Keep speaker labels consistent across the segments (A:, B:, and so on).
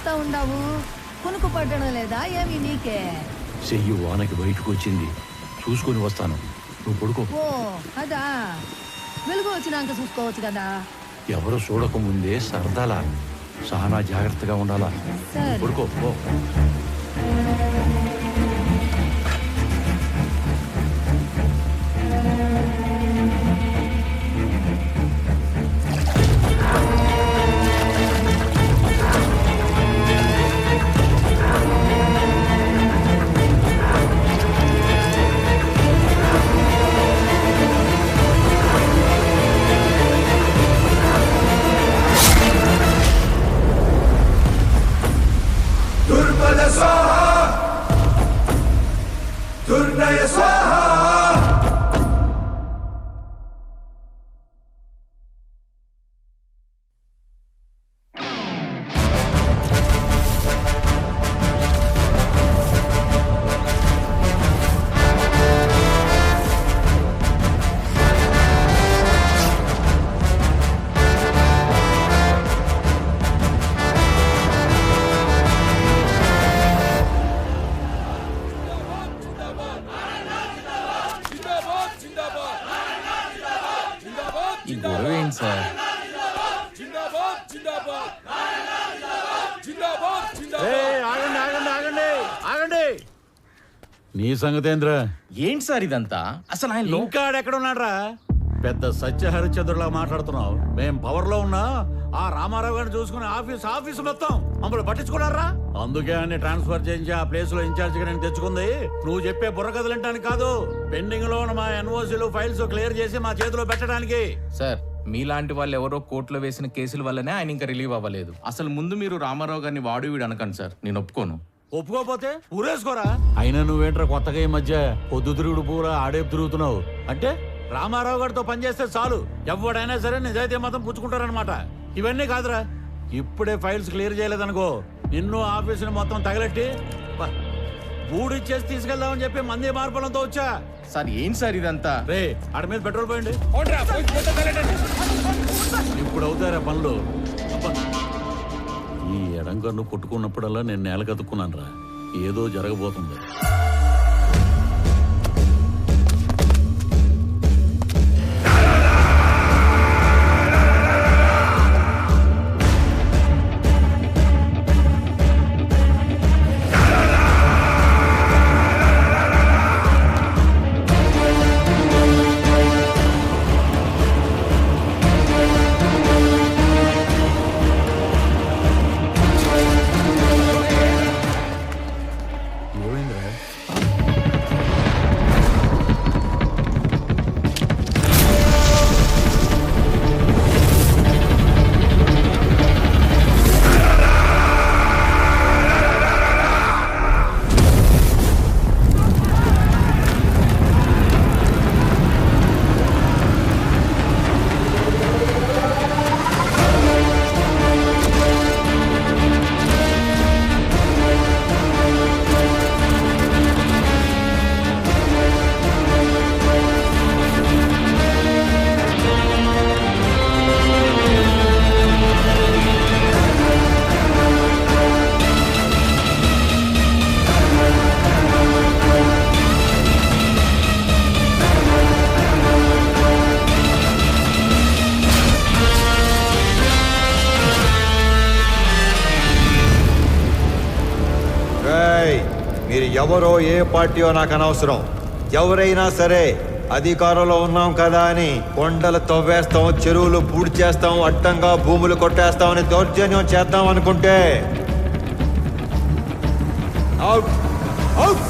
A: చూస్తా ఉండావు? కునుకు పట్టడం లేదా ఏమి నీకే?
B: చెయ్యి వానకి బయటకు వచ్చింది, చూసుకొని వస్తాను. నువ్వు పడుకో.
A: ఓ అదా, వెలుగు వచ్చినాక చూసుకోవచ్చు కదా.
B: ఎవరు చూడకముందే సరదాలా, చాలా జాగ్రత్తగా ఉండాలా.
A: సరే
B: పడుకో.
C: ఈ గొడవ ఏంటి సార్?
B: ఆగండి. నీ సంగతేంద్ర?
C: ఏంటి సార్ ఇదంతా? అసలు ఆయన
B: ఇంకా ఎక్కడున్నాడ్రా? పెద్ద సత్య హరిశ్చంద్రులా మాట్లాడుతున్నావు. మేం పవర్ లో ఉన్నా ఆ రామారావు గారిని చూసుకుని ఆఫీస్ మొత్తం మమ్మల్ని పట్టించుకున్నారా? అందుకే అన్ని ట్రాన్స్ఫర్ చేయించి ఆ ప్లేస్ లో ఇన్ఛార్జ్ గా నేను తెచ్చుకుంది. నువ్వు చెప్పే బుర్రకథలంటానికి కాదు, పెండింగ్ లో ఉన్న మా ఎన్ఓసీలు ఫైల్స్ క్లియర్ చేసి మా చేతిలో పెట్టడానికి.
C: సార్, మీలాంటి వాళ్ళు ఎవరో కోర్టులో వేసిన కేసుల వల్లనే ఆయన ఇంకా రిలీవ్ అవ్వలేదు. అసలు ముందు మీరు రామారావు గారిని వాడు వీడు అనకండి సార్, నేను ఒప్పుకోను.
B: ఒప్పుకోపోతే ఊరేసుకోరా. అయినా నువ్వేంట్రా కొత్తగా ఈ మధ్య పొద్దు తిరుగుడు పూరా ఆడేపు తిరుగుతున్నావు? అంటే రామారావు గారితో పనిచేస్తే చాలు, ఎవడైనా సరే నిజాయితీ మాత్రం పుచ్చుకుంటారనమాట. ఇవన్నీ కాదురా, ఇప్పుడే ఫైల్స్ క్లియర్ చేయలేదనుకో, నిన్ను ఆఫీసుని మొత్తం తగలెట్టి బూడిచ్చేసి తీసుకెళ్దామని చెప్పి మంది మార్పులంతో వచ్చా.
C: సార్ ఏంటి సార్ ఇదంతా?
B: రే ఆడ మీద పెట్రోల్ పోయండి. ఇప్పుడు అవుతారా పనులు? ఈ ఎడంకన్ను కొట్టుకున్నప్పుడల్లా నేను నేల కతుక్కున్నాను రా, ఏదో జరగబోతుంది.
D: మీరు ఎవరో ఏ పార్టీయో నాకు అనవసరం. ఎవరైనా సరే అధికారంలో ఉన్నాం కదా అని కొండలు తవ్వేస్తాం, చెరువులు పూడి చేస్తాం, అడ్డంగా భూములు కొట్టేస్తామని దౌర్జన్యం చేద్దాం అనుకుంటే అవుట్ అవుట్.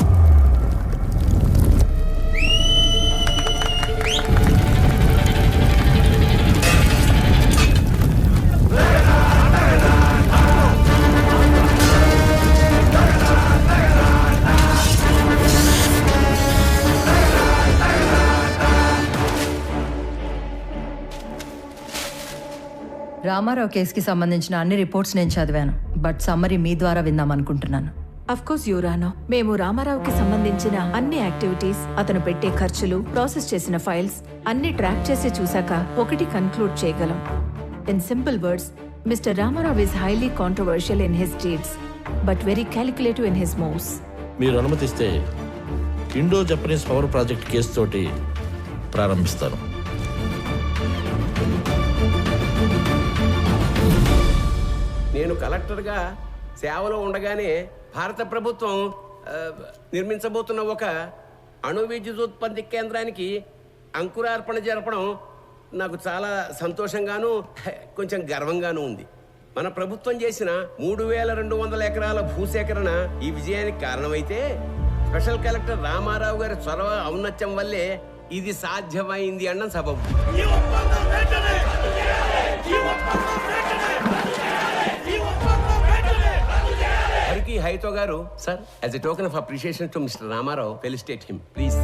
A: రామారావు కేసుకి సంబంధించిన అన్ని రిపోర్ట్స్ నేను చదివాను, బట్ సమ్మరీ మీ ద్వారా విందామనుకుంటున్నాను.
E: అఫ్కోర్స్ యువరానో, మేము రామారావుకి సంబంధించిన అన్ని యాక్టివిటీస్, అతను పెట్టే ఖర్చులు, ప్రాసెస్ చేసిన ఫైల్స్ అన్ని ట్రాక్ చేసి చూశాక ఒకటి కన్క్లూడ్ చేయగలం. In simple words, Mr. Ramarao is highly controversial in his deeds, but very calculative in his moves.
F: మీరు అనుమతిస్తే Indo Japanese power project case తోటి ప్రారంభిస్తాను.
G: నేను కలెక్టర్గా సేవలో ఉండగానే భారత ప్రభుత్వం నిర్మించబోతున్న ఒక అణు విద్యుతోత్పత్తి కేంద్రానికి అంకురార్పణ జరపడం నాకు చాలా సంతోషంగాను కొంచెం గర్వంగాను ఉంది. మన ప్రభుత్వం చేసిన 3200 ఎకరాల భూసేకరణ ఈ విజయానికి కారణమైతే స్పెషల్ కలెక్టర్ రామారావు గారి చొరవ ఔన్నత్యం వల్లే ఇది సాధ్యమైంది అన్న సబబు. హరికి హైతో గారు sir, as a token of appreciation to mister Ramarao, felicitate him please.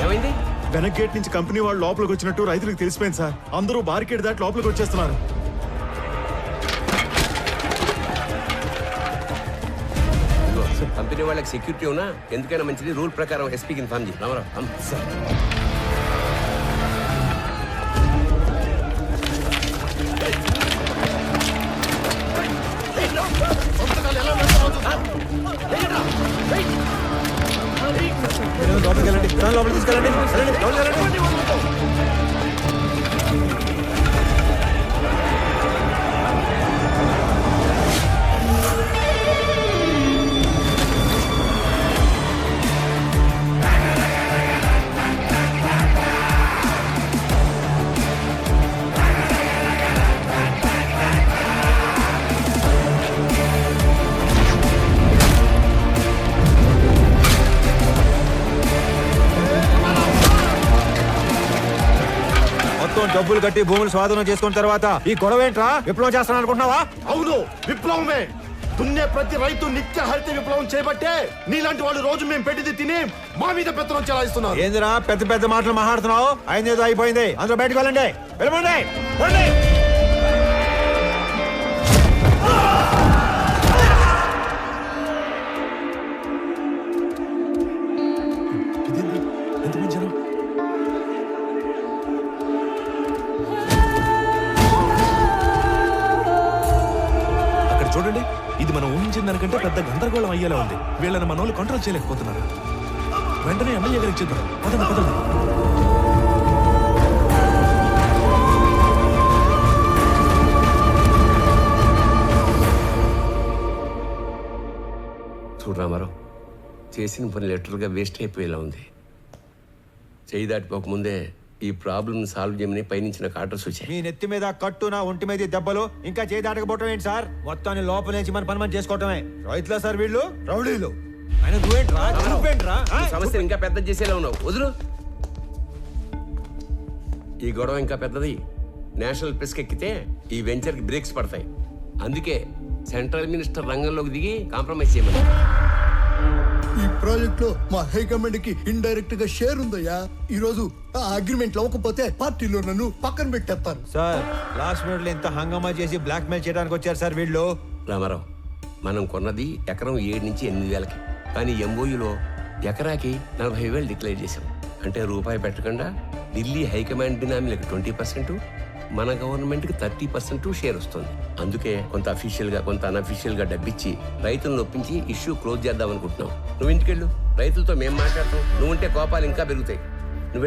G: ఏమైంది?
H: వెనక్ గేట్ నుంచి కంపెనీ వాళ్ళు లోపలికి వచ్చినట్టు రైతులకు తెలిసిపోయింది సార్. అందరూ బార్కెట్ దాటి లోపలికి వచ్చేస్తున్నారు.
G: కంపెనీ వాళ్ళకి సెక్యూరిటీ ఉన్నా ఎందుకైనా మంచిది రూల్ ప్రకారం ఎస్పీకి ఇన్ఫార్మ్ చేయి. రామారావు సార్.
D: లోపలికి తీసుకెళ్ళండి. డబ్బులు కట్టి భూములు స్వాధీనం చేసుకున్న తర్వాత ఈ గొడవ ఏంట్రా? విప్లవం చేస్తాను అనుకుంటున్నావా?
H: అవును, విప్లవమే. దున్నే ప్రతి రైతు నిత్య హరిత విప్లవం చేయబట్టే నీలాంటి వాళ్ళు రోజు మేము పెట్టింది తిని మా మీద పెత్తనం చెలాయిస్తున్నారు.
D: ఏందిరా పెద్ద పెద్ద మాటలు మాట్లాడుతున్నావు? అయిందేదో అయిపోయింది. అందరూ బయటకు వెళ్ళండి. వెళ్ళండి.
H: చూడండి, ఇది మనం ఊహించిన దానికంటే పెద్ద గందరగోళం అయ్యేలా ఉంది. వీళ్ళని మన వాళ్ళు కంట్రోల్ చేయలేకపోతున్నారు. వెంటనే ఎమ్మెల్యే గారికి చెప్తారు. పదండి పదండి.
G: చూడు రామారావు, చేసిన పని లెటర్గా వేస్ట్ అయిపోయేలా ఉంది. చేయి దాటిపోకముందే ఈ ప్రాబ్లం సాల్వ్ చేయమని పైనుంచి నాకు ఆర్డర్స్ వచ్చాయి.
D: మీ నెత్తి మీద కట్టు, నా ఒంటి మీద దెబ్బలు, ఇంకా చేయి దాటకపోవటం ఏంటి సార్? మొత్తాన్ని లోపల నుంచి మన పని చేసుకోవటమే. రైతులా సార్ వీళ్ళు? రౌడీలు. ఆయన నువ్వేంట్రా?
G: సమస్యను ఇంకా పెద్ద చేసేలా ఉన్నావు. వదులు. ఈ గొడవ ఇంకా పెద్దది. నేషనల్ ప్రెస్ ఎక్కితే ఈ వెంచర్కి బ్రేక్స్ పడతాయి. అందుకే సెంట్రల్ మినిస్టర్ రంగంలోకి దిగి కాంప్రమైజ్ చేయమని.
I: ఈ ప్రాజెక్ట్ లో మా హైకమాండ్ కి ఇండైరెక్ట్ గా షేర్ ఉందయ్యా. ఈ రోజు ఆ అగ్రిమెంట్ అవ్వకపోతే పార్టీలో నన్ను పక్కన పెట్టేస్తారు.
D: సార్, లాస్ట్ మినిట్ లో ఇంత హంగామా చేసి బ్లాక్ మెయిల్ చేయడానికి వచ్చారు సార్ వీళ్ళు.
G: రామారావు, మనం కొన్నది ఎకరం 7 నుంచి 8 వేలకి. కానీ ఎంఓయూలో ఎకరాకి 40,000 డిక్లేర్ చేశాం. అంటే రూపాయి పెట్టకుండా ఢిల్లీ హైకమాండ్ బినామీలకు 20%, మన గవర్నమెంట్కి 30% షేర్ వస్తుంది. అందుకే కొంత అఫీషియల్ గా కొంత అన్అఫీషియల్ గా డబ్బిచ్చి రైతులను ఒప్పించి ఇష్యూ క్లోజ్ చేద్దాం అనుకుంటున్నాం. నువ్వు ఇంటికెళ్ళు, రైతులతో మేము మాట్లాడతాం. నువ్వుంటే కోపాలు ఇంకా పెరుగుతాయి. నువ్వు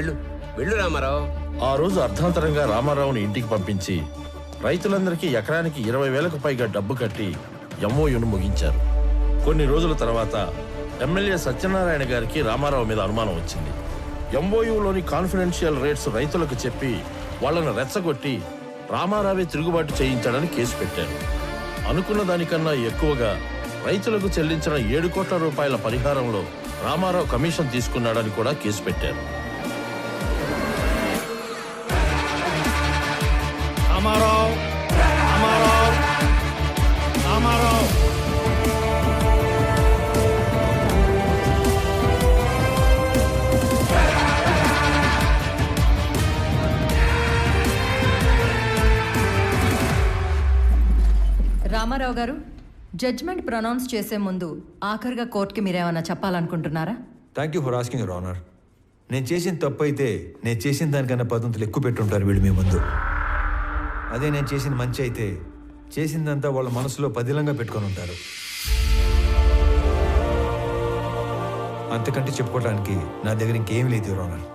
G: వెళ్ళు రామారావు.
F: ఆ రోజు అర్ధాంతరంగా రామారావుని ఇంటికి పంపించి రైతులందరికీ ఎకరానికి 20,000కు పైగా డబ్బు కట్టి ఎంఓయూను ముగించారు. కొన్ని రోజుల తర్వాత ఎమ్మెల్యే సత్యనారాయణ గారికి రామారావు మీద అనుమానం వచ్చింది. ఎంఓయూలోని కాన్ఫిడెన్షియల్ రేట్స్ రైతులకు చెప్పి వాళ్లను రెచ్చగొట్టి రామారావే తిరుగుబాటు చేయించాడని కేసు పెట్టారు. అనుకున్న దానికన్నా ఎక్కువగా రైతులకు చెల్లించిన 7 కోట్ల రూపాయల పరిహారంలో రామారావు కమిషన్ తీసుకున్నాడని కూడా కేసు పెట్టారు.
A: రామారావు గారు, జడ్జ్మెంట్ ప్రొనౌన్స్ చేసే ముందు ఆఖరిగా కోర్టుకి మీరేమన్నా చెప్పాలనుకుంటున్నారా?
D: Thank you for asking your honour. నేను చేసిన తప్పు అయితే నేను చేసిన దానికన్నా పదంతులు ఎక్కువ పెట్టుంటారు వీళ్ళు మీ ముందు. అదే నేను చేసిన మంచి అయితే చేసిందంతా వాళ్ళ మనసులో పదిలంగా పెట్టుకొని ఉంటారు. అంతకంటే చెప్పుకోవడానికి నా దగ్గర ఇంకేం లేదు యువర్ ఆనర్.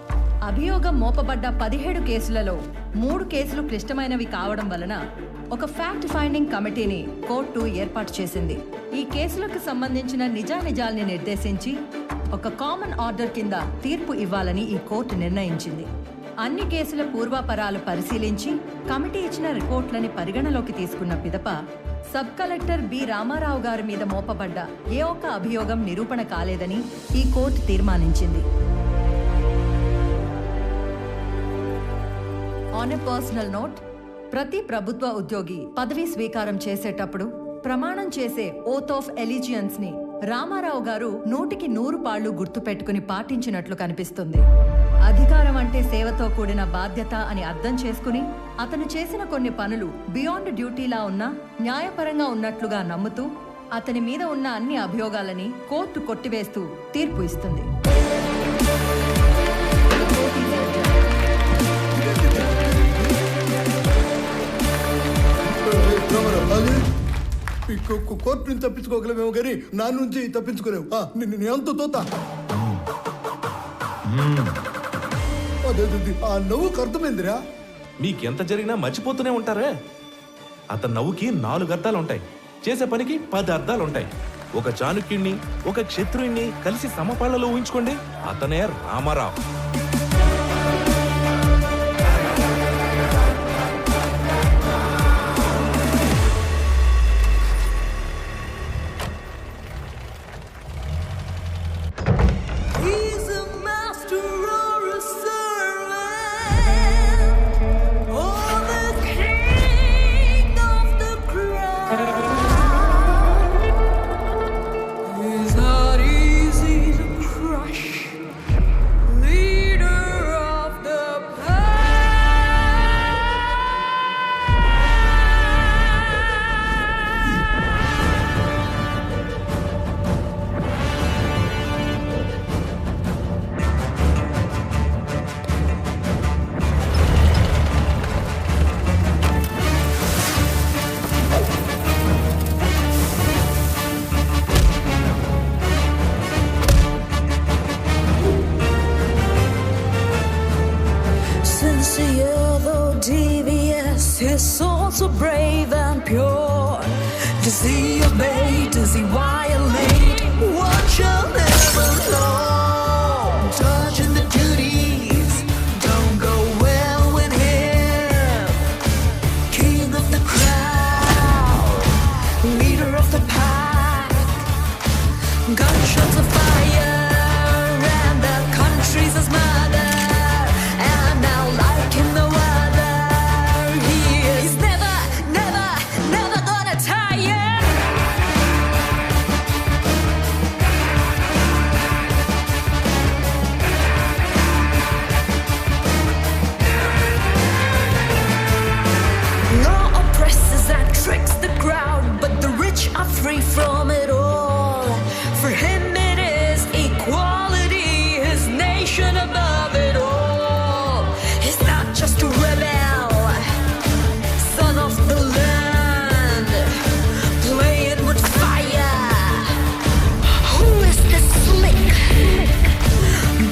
A: అభియోగం మోపబడ్డ 17 కేసులలో 3 కేసులు క్లిష్టమైనవి కావడం వలన ఒక ఫ్యాక్ట్ ఫైండింగ్ కమిటీని కోర్టు ఏర్పాటు చేసింది. ఈ కేసులకు సంబంధించిన నిజానిజాల్ని నిర్దేశించి ఒక కామన్ ఆర్డర్ కింద తీర్పు ఇవ్వాలని ఈ కోర్టు నిర్ణయించింది. అన్ని కేసుల పూర్వాపరాలు పరిశీలించి కమిటీ ఇచ్చిన రిపోర్ట్లని పరిగణలోకి తీసుకున్న పిదప సబ్ కలెక్టర్ బి రామారావు గారి మీద మోపబడ్డ ఏ ఒక్క అభియోగం నిరూపణ కాలేదని ఈ కోర్టు తీర్మానించింది. ఆన్ ఎ పర్సనల్ నోట్, ప్రతి ప్రభుత్వ ఉద్యోగి పదవీ స్వీకారం చేసేటప్పుడు ప్రమాణం చేసే ఓత్ ఆఫ్ ఎలిజియన్స్ ని రామారావు గారు 100కి 100 పాళ్లు గుర్తుపెట్టుకుని పాటించినట్లు కనిపిస్తుంది. అధికారం అంటే సేవతో కూడిన బాధ్యత అని అర్థం చేసుకుని అతను చేసిన కొన్ని పనులు బియాండ్ డ్యూటీలా ఉన్నా న్యాయపరంగా ఉన్నట్లుగా నమ్ముతూ అతని మీద ఉన్న అన్ని అభియోగాలని కోర్టు కొట్టివేస్తూ తీర్పు ఇస్తుంది.
I: కోర్టు నుంచి తప్పించుకోగలమేమో కానీ నా నుంచి తప్పించుకోలేవు. నిన్ను ఎంతో తోతా ఆ నవ్వుకు అర్థమైందిరా.
H: మీకెంత జరిగినా మర్చిపోతూనే ఉంటారే. అతని నవ్వుకి 4 అర్థాలు ఉంటాయి, చేసే పనికి 10 అర్థాలు ఉంటాయి. ఒక చాణుక్యుణ్ణి ఒక క్షత్రుణ్ణి కలిసి సమపాళ్లలో ఊహించుకోండి, అతనే Ramarao.
J: His soul so brave and pure. Does he obey? Does he violate? What shall never know? Touching the duties don't go well with him. King of the crowd, leader of the pack. Gunshots of fire and the country's his mother. And now like him the free from it all. For him it is equality, his nation above it all. He's not just a rebel, son of the land, playing with fire. Who is this slick?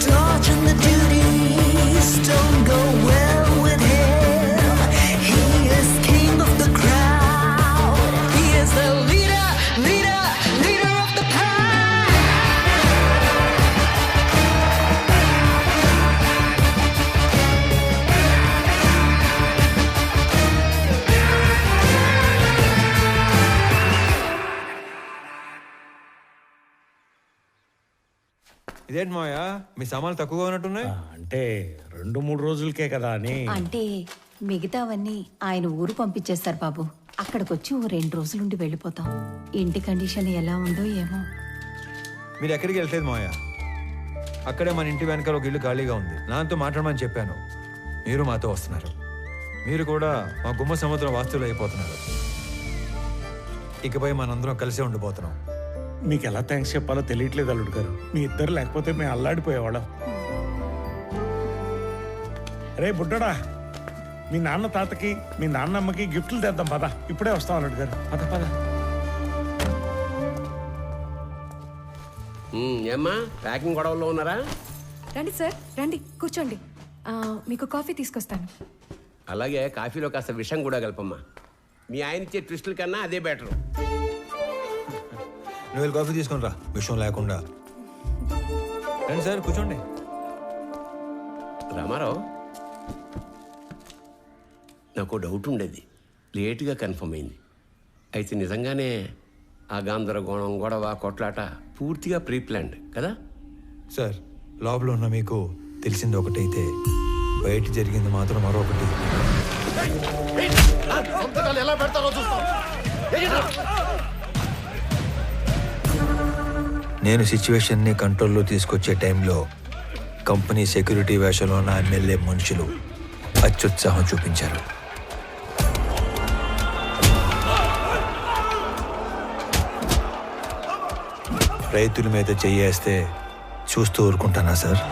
J: Dodging the duties don't go well with him. He is king of the crowd. He is the leader of the pack.
D: ఇదేంటి మాయా, మీ సామాన్లు తక్కువగా ఉన్నట్టున్నాయి?
K: అంటే 2-3 రోజులకే కదా అని.
L: అంటే మిగతావన్నీ ఆయన ఊరు పంపించేస్తారు బాబు. అక్కడికొచ్చి ఓ 2 రోజులుండి వెళ్ళిపోతాం. ఇంటి కండిషన్ ఎలా ఉందో ఏమో.
D: మీరు ఎక్కడికి వెళ్తలేదు మాయా, అక్కడే మన ఇంటి వెనకాల ఒక ఇల్లు ఖాళీగా ఉంది. నాతో మాట్లాడమని చెప్పాను, మీరు మాతో వస్తున్నారు. మీరు కూడా మా గుమ్మ సముద్రం వాస్తువులు అయిపోతున్నారు. ఇకపై మనందరం కలిసే ఉండిపోతున్నాం.
K: మీకు ఎలా థ్యాంక్స్ చెప్పాలో తెలియట్లేదు అల్లుడు గారు. మీ ఇద్దరు లేకపోతే మేము అల్లాడిపోయేవాళ్ళం. రే బుడ్డడా, మీ నాన్న తాతకి మీ నాన్నమ్మకి గిఫ్ట్లు తెద్దాం పద. ఇప్పుడే వస్తాం అల్లుడు గారు. పద పద.
G: ఏమ్మా ప్యాకింగ్ గొడవల్లో ఉన్నారా?
M: రండి సార్, రండి కూర్చోండి. మీకు కాఫీ తీసుకొస్తాను.
G: అలాగే కాఫీలో కాస్త విషం కూడా కలపమ్మా. మీ ఆయన ఇచ్చే ట్విస్టుల కన్నా అదే బెటరు.
D: నువ్వు వెళ్ళి కాఫీ తీసుకుని రా, విషయం లేకుండా. రండి సార్, కూర్చోండి.
G: రామారావు, నాకు డౌట్ ఉండేది, లేటుగా కన్ఫర్మ్ అయింది. అయితే నిజంగానే ఆ గందరగోళం, గొడవ, కొట్లాట పూర్తిగా ప్రీ ప్లాన్డ్ కదా?
D: సార్, లోపల ఉన్న మీకు తెలిసింది ఒకటైతే బయట జరిగింది మాత్రం మరొకటి. నేను సిచ్యువేషన్ని కంట్రోల్లో తీసుకొచ్చే టైంలో కంపెనీ సెక్యూరిటీ వేషంలో ఉన్న ఎమ్మెల్యే మనుషులు అత్యుత్సాహం చూపించారు. రైతుల మీద చెయ్యేస్తే చూస్తూ ఊరుకుంటానా సార్?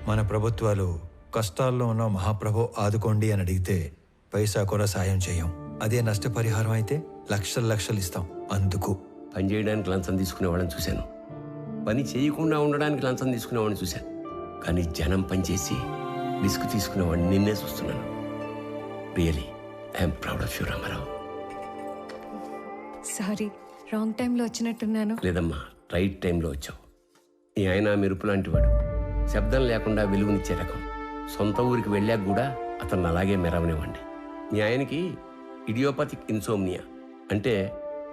D: మన ప్రభుత్వాలు కష్టాల్లో ఉన్న మహాప్రభు ఆదుకోండి అని అడిగితే పైసా కూడా సాయం చేయం. అదే నష్టపరిహారం అయితే లక్షలు లక్షలు ఇస్తాం. అందుకు
G: పని చేయడానికి లంచం తీసుకునేవాళ్ళని చూశాను, పని చేయకుండా ఉండడానికి లంచం తీసుకునేవాడిని చూశాను. కానీ జనం పనిచేసి రిస్క్ తీసుకునేవాడిని నిన్నే చూస్తున్నాను. Really I'm proud of you Ramarao.
M: Sorry, wrong టైంలో వచ్చినట్టున్నాను.
G: లేదమ్మా, రైట్ టైంలో వచ్చావు. నీ ఆయన మెరుపు లాంటి వాడు, శబ్దం లేకుండా వెలుగునిచ్చే రకం. సొంత ఊరికి వెళ్ళాక కూడా అతను అలాగే మెరవనివ్వండి. మీ ఆయనకి ఇడియోపతిక్ ఇన్సోమ్నియా, అంటే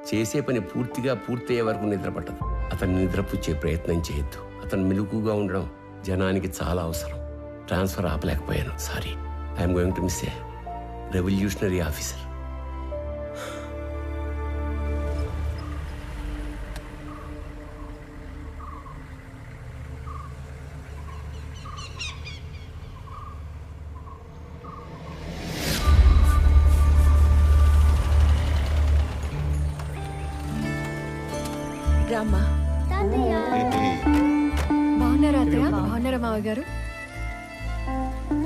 G: చేసే పని పూర్తిగా పూర్తయ్యే వరకు నిద్ర పట్టదు. అతన్ని నిద్రపుచ్చే ప్రయత్నం చేయొద్దు. అతను మెలుగుగా ఉండడం జనానికి చాలా అవసరం. ట్రాన్స్ఫర్ ఆపలేకపోయాను, sorry. I'm going to miss a revolutionary officer.
E: రామ్మా.
M: బాగున్నారా అత్తయ్య? బాగున్నారా మావ గారు?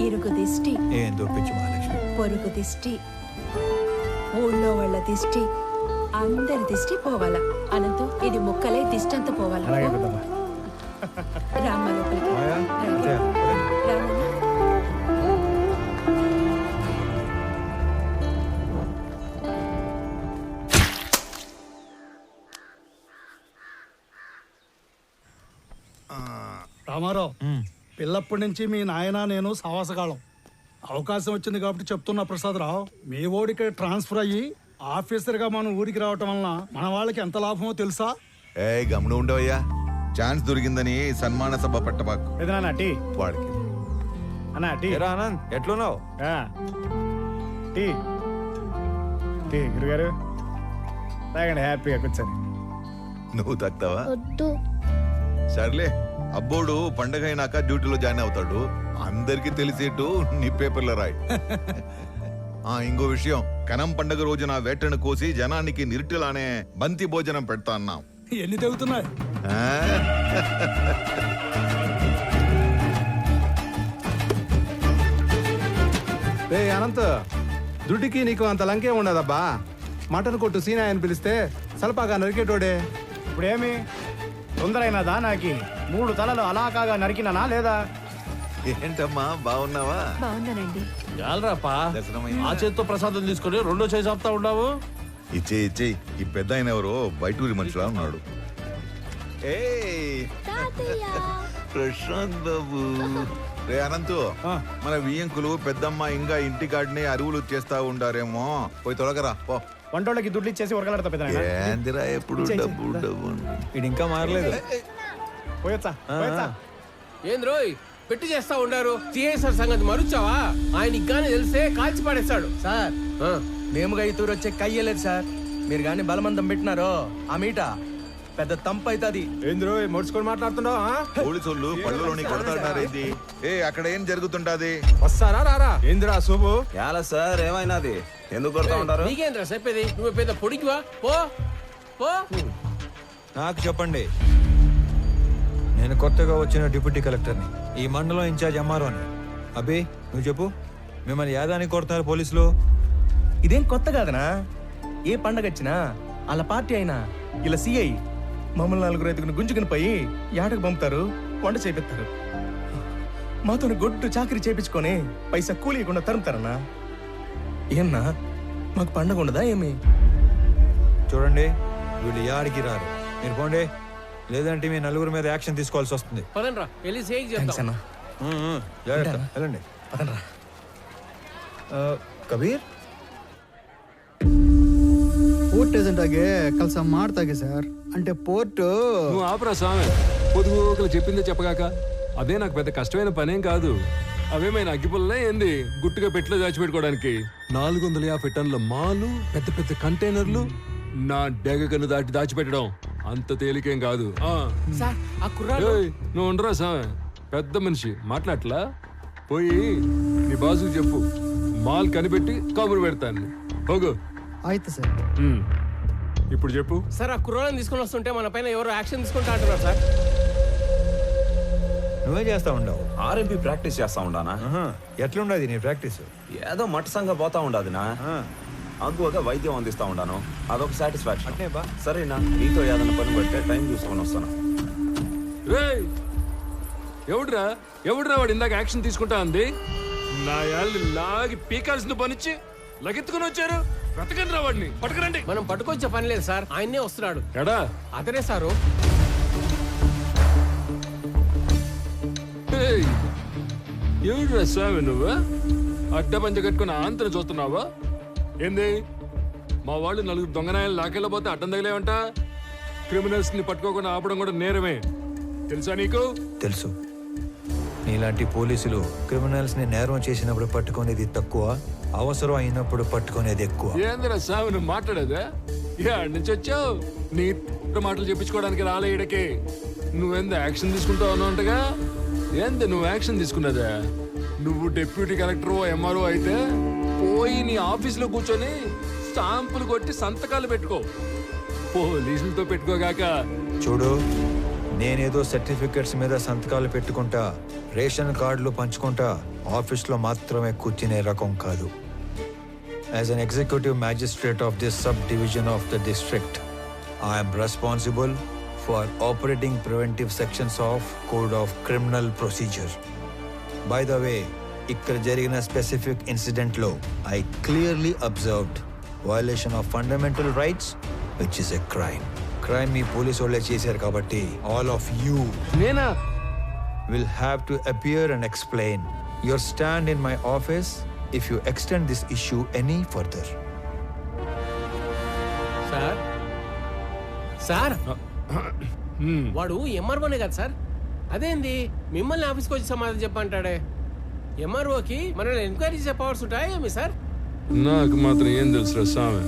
E: ఇరుగు దిష్టి,
D: ఏం దొప్పించు మహాలక్ష్మి.
E: పొరుగు దిష్టి, ఊళ్ళో వాళ్ళ దిష్టి, అందరి దిష్టి పోవాలా. అనంతు, ఇది ముక్కలై దిష్టి అంతా పోవాలా. రామ్మ లోపలికి. రామ్మ.
I: రామారావు, పిల్లప్పటి నుంచి మీ నాయన నేను సావాసగాళం. అవకాశం వచ్చింది కాబట్టి చెప్తున్నా ప్రసాదరావు, మీ ఓడికి ట్రాన్స్ఫర్ అయ్యి ఆఫీసర్గా మనం ఊరికి రావటం వలన మన వాళ్ళకి ఎంత లాభమో తెలుసా?
N: గమనం ఉండవయ్యా, ఛాన్స్ దొరికిందని సన్మాన సభ పెట్టబాకు. వాడికి
D: ఆనంద్, ఎట్లున్నావు?
K: గురుగారు తాగండి, హ్యాపీగా కూర్చొని.
N: నువ్వు తాగుతావా? సర్లే, అబ్బోడు పండగ అయినాక డ్యూటీలో జాయిన్ అవుతాడు. అందరికి తెలిసేట్టు నీ పేపర్లో రాయి. ఇంకో విషయం, కనం పండగ రోజున వేటను కోసి జనానికి నిరుటిలానే బంతి భోజనం పెడతా అన్నాం.
I: ఎన్ని తెగుతున్నాయి?
O: అనంత్, దుడ్డికి నీకు అంత లంకే ఉండదబ్బా. మటన్ కొట్టు సీనా అని పిలిస్తే సలపాగా నరికేటోడే.
I: ఇప్పుడేమి తొందరైనదా? నాకి 3 తలలు అలాకాగా నరికినానా లేదా?
N: ఏంటమ్మా బాగున్నావా?
M: బాగున్నానండి.
F: చాలరాపా, ఆ చేత్తో ప్రసాదం తీసుకొని రెండో చేసి ఆపుతా ఉన్నావు.
N: ఇచ్చేయి. ఈ పెద్ద ఆయన ఎవరో బయటూరి మనిషిలా ఉన్నాడు. ప్రశాంత్ బాబు. రే అనంతు, మన వియ్యంకులు పెద్దమ్మ ఇంకా ఇంటికాడిని అరువులు చేస్తా ఉండారేమో, పోయి తొలగరా పో.
I: వంటోళ్ళకి దుడ్లు ఇచ్చేసి ఉరకలాడతా పెద్ద.
N: ఏందిరా ఎప్పుడు డబ్బు డబ్బు.
O: ఇది ఇంకా మారలేదు.
I: పోయొచ్చా?
P: ఏంద్రోయ్ పెట్టి చేస్తా ఉండారు. సిఐసార్ సంగతి మరుచావా? ఆయన గాని తెలిస్తే కాల్చి పడేస్తాడు.
Q: సార్ మేముగా ఈ తూరు వచ్చే కయ్యలేదు సార్. మీరు గాని బలమందం పెట్టినారో ఆ మీట పెద్ద తంపు అవుతుంది.
O: ఏంద్రో మొడుచుకొని మాట్లాడుతున్నావు?
N: పోలీసులు పళ్ళలోని కొడతాడారేంది? అక్కడ ఏం జరుగుతుంటాది?
O: వస్తారా రారా? ఏంద్రా శుభు?
Q: ఎలా సార్ ఏమైనాది? ఎందుకు కొడతా ఉంటారు?
P: నీకేంద్రా చెప్పేది? నువ్వు పెద్ద పొడికివా? పో పో.
R: నాకు చెప్పండి, నేను కొత్తగా వచ్చిన డిప్యూటీ కలెక్టర్ని, ఈ మండలం ఇన్ఛార్జ్ ఎంఆర్ఓని. అబ్బి నువ్వు చెప్పు, మిమ్మల్ని యాదానికి కొడుతున్నారు పోలీసులు?
Q: ఇదేం కొత్త కాదనా? ఏ పండగ వచ్చినా వాళ్ళ పార్టీ అయినా ఇలా సిఐ మమ్మల్ని 4 గుంజుకుని పోయి యాడకు పంపుతారు, వంట చేపిస్తారు. మాతో గొడ్డు చాకరీ చేపించుకొని పైసా కూలీయకుండా తరుముతారన్నా. ఏమన్నా మాకు పండగ ఉండదా ఏమి?
R: చూడండి, వీళ్ళు యాడికి రారు. మీరు పోండి, లేదంటే మీ 4 మీద యాక్షన్ తీసుకోవాల్సి వస్తుంది.
P: పదండ్రా వెళ్ళి సేక్ చేద్దాం.
R: జాగ్రత్త, వెళ్ళండి.
O: ಕಬೀರ್ ಪೋರ್ಟ್ ಏಜೆಂಟ್ ಆಗಿ ಕೆಲಸ ಮಾಡ್ತಾಗೆ ಸರ್. అంటే పోర్టు
S: నువ్వు ఆపరా స్వామి. పొదుగులు చెప్పిందే చెప్పగాక. అదే నాకు పెద్ద కష్టమైన పనేం కాదు. అవేమైనా అగ్గిపుల్లే ఏంది గుట్టుగా పెట్టిలో దాచిపెట్టుకోవడానికి? 450 టన్నుల మాలు, పెద్ద పెద్ద కంటైనర్లు నా డెగకను దాచిపెట్టడం అంత తేలికేం కాదు. నువ్వు ఉండరా స్వామి, పెద్ద మనిషి మాట్లాడలా. పోయి నీ బాసుకు చెప్పు, మాల్ కనిపెట్టి కబురు పెడతాను. పోగు.
O: ఆಯ್ತು సార్.
S: ఇప్పుడు చెప్పు
P: సార్. ఆ కుర్రాళ్ళని తీసుకొని వస్తుంటే మన పైన ఎవరు యాక్షన్ తీసుకుంటా అంటున్నారు సార్.
R: నువ్వే చేస్తా ఉండవు?
Q: ఆర్ఎంపీ ప్రాక్టీస్ చేస్తా ఉండానా?
R: ఎట్లుండదు నీ ప్రాక్టీస్?
Q: ఏదో మట్టసంగా పోతా ఉండదునా. అగ్గువగా వైద్యం అందిస్తా ఉండాను, అదొక సాటిస్ఫాక్షన్. సరేనా, నీతో ఏదైనా పని పడితే టైం చూసుకొని వస్తాను.
S: ఎవడురా వాడు ఇందాక యాక్షన్ తీసుకుంటా అంది? నా యాళ్ళు లాగి పీకాల్సిన పనిచ్చి లగెత్తుకుని వచ్చారు. బ్రతకండి రా వాడిని, పట్టుకురండి.
P: మనం పట్టుకొచ్చే పని లేదు సార్, ఆయన్నే వస్తున్నాడు.
S: ఎడా
P: అతనే సారు.
S: ఎవడురా స్వామి నువ్వు? అడ్డ పంచ కట్టుకుని ఆంతను చూస్తున్నావా ఏంది? మా వాళ్ళు 4 దొంగనాయాలు లాకెళ్ళబోతే అడ్డం తగిలేవంట. క్రిమినల్స్ ని పట్టుకోకుండా ఆపడం కూడా నేరమే, తెలుసా నీకు?
R: తెలుసు. నీలాంటి పోలీసులు క్రిమినల్స్ ని నేరం చేసినప్పుడు పట్టుకునేది తక్కువ, అవసరం అయినప్పుడు పట్టుకునేది ఎక్కువ.
S: ఏందిరా స్వామి నువ్వు మాట్లాడేదా? ఏడు నుంచి వచ్చావు? నీ మాటలు చెప్పించుకోవడానికి రాలే ఈడకి. నువ్వెంత యాక్షన్ తీసుకుంటావు అన్నట్టుగా. ఏంది నువ్వు యాక్షన్ తీసుకున్నదా? నువ్వు డిప్యూటీ కలెక్టర్ ఎంఆర్ఓ అయితే పోయి నీ ఆఫీసులో కూర్చొని స్టాంపులు కొట్టి సంతకాలు పెట్టుకో. పోలీసులతో పెట్టుకోగాక.
R: చూడు, నేనేదో సర్టిఫికెట్స్ మీద సంతకాలు పెట్టుకుంటా, రేషన్ కార్డులు పంచుకుంటా ఆఫీస్లో మాత్రమే కూర్చునే రకం కాదు. As an executive magistrate of this subdivision of the district, I'm responsible for operating preventive sections of code of criminal procedure. By the way, ఇక్కడ జరిగిన స్పెసిఫిక్ ఇన్సిడెంట్లో I clearly observed violation of fundamental rights, which is a crime. Crime మీ police వాళ్ళే చేశారు కాబట్టి all of you will have to appear and explain your stand in my office if you extend this issue any further.
P: Sir sir వాడు ఎంఆర్ఓనే కదా sir? అదేంది మిమ్మల్ని ఆఫీస్కి వచ్చి సమాధానం చెప్పంటాడే? ఎంఆర్ఓకి మనల్ని ఎంక్వైరీ చేసే పవర్స్ ఉంటాయా ఏమి సార్?
S: నాకు మాత్రం ఏం తెలుసురా స్వామి.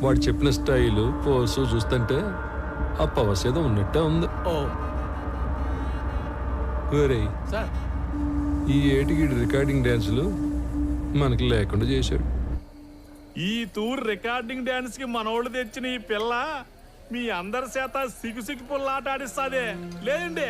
S: వాడు చెప్పిన స్టైలు పోసు చూస్తుంటే ఆ పవర్స్ ఏదో ఉన్నట్టే ఉంది. ఒరేయ్
P: సార్
S: ఈ ఏటికి రికార్డింగ్ డ్యాన్సులు మనకి లేకుండా చేశాడు.
T: ఈ టూర్ రికార్డింగ్ డాన్స్ కి మనోళ్ళు తెచ్చిన ఈ పిల్ల మీ అందరి చేత సిగ్గు పుల్లాట ఆడిస్తాదే లేదండి.